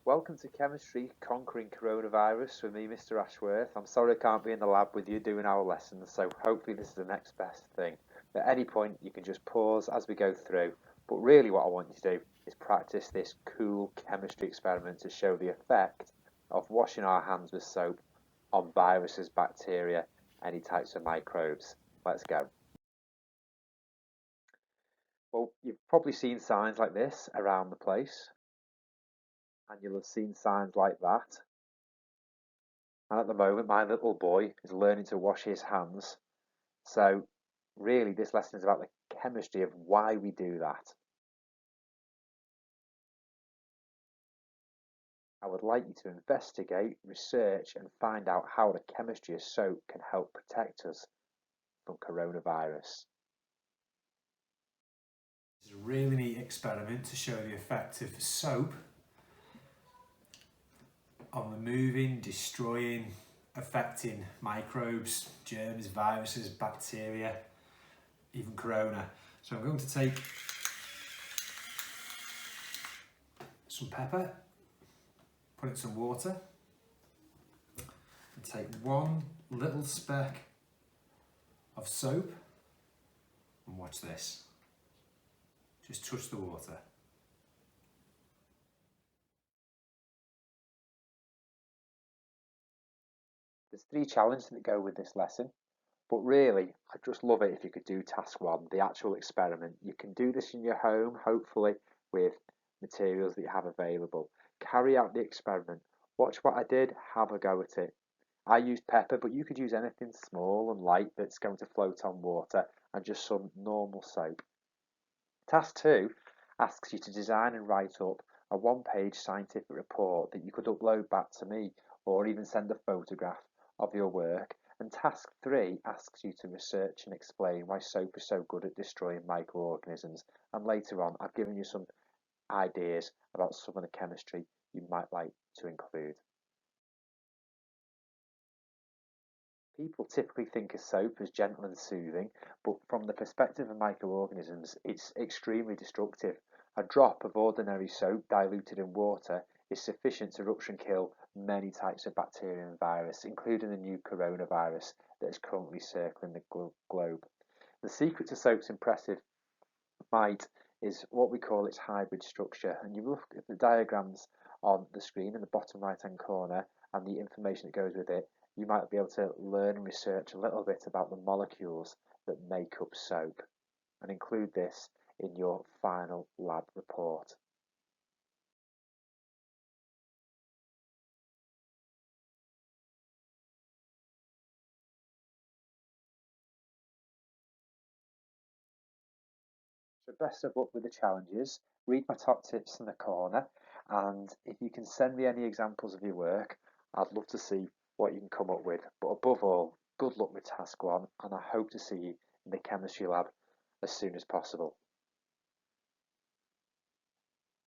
Welcome to Chemistry Conquering Coronavirus with me, Mr. Ashworth. I'm sorry I can't be in the lab with you doing our lessons, so hopefully this is the next best thing. At any point, you can just pause as we go through, but really what I want you to do is practice this cool chemistry experiment to show the effect of washing our hands with soap on viruses, bacteria, any types of microbes. Let's go. Well, you've probably seen signs like this around the place, and you'll have seen signs like that. And at the moment, my little boy is learning to wash his hands. So really, this lesson is about the chemistry of why we do that. I would like you to investigate, research, and find out how the chemistry of soap can help protect us from coronavirus. It's a really neat experiment to show the effect of soap on removing, destroying, affecting microbes, germs, viruses, bacteria, even corona. So I'm going to take some pepper, put it in some water, and take one little speck of soap, and watch this. Just touch the water. There's 3 challenges that go with this lesson, but really, I'd just love it if you could do task 1, the actual experiment. You can do this in your home, hopefully, with materials that you have available. Carry out the experiment. Watch what I did, have a go at it. I used pepper, but you could use anything small and light that's going to float on water and just some normal soap. Task 2 asks you to design and write up a 1-page scientific report that you could upload back to me or even send a photograph of your work. And task 3 asks you to research and explain why soap is so good at destroying microorganisms. And later on, I've given you some ideas about some of the chemistry you might like to include. People typically think of soap as gentle and soothing, but from the perspective of microorganisms, it's extremely destructive. A drop of ordinary soap diluted in water is sufficient to rupture and kill many types of bacteria and virus, including the new coronavirus that is currently circling the globe. The secret to soap's impressive might is what we call its hybrid structure, and you look at the diagrams on the screen in the bottom right hand corner and the information that goes with it, you might be able to learn and research a little bit about the molecules that make up soap and include this in your final lab report. So best of luck with the challenges. Read my top tips in the corner, and if you can send me any examples of your work, I'd love to see what you can come up with. But above all, good luck with task 1, and I hope to see you in the chemistry lab as soon as possible.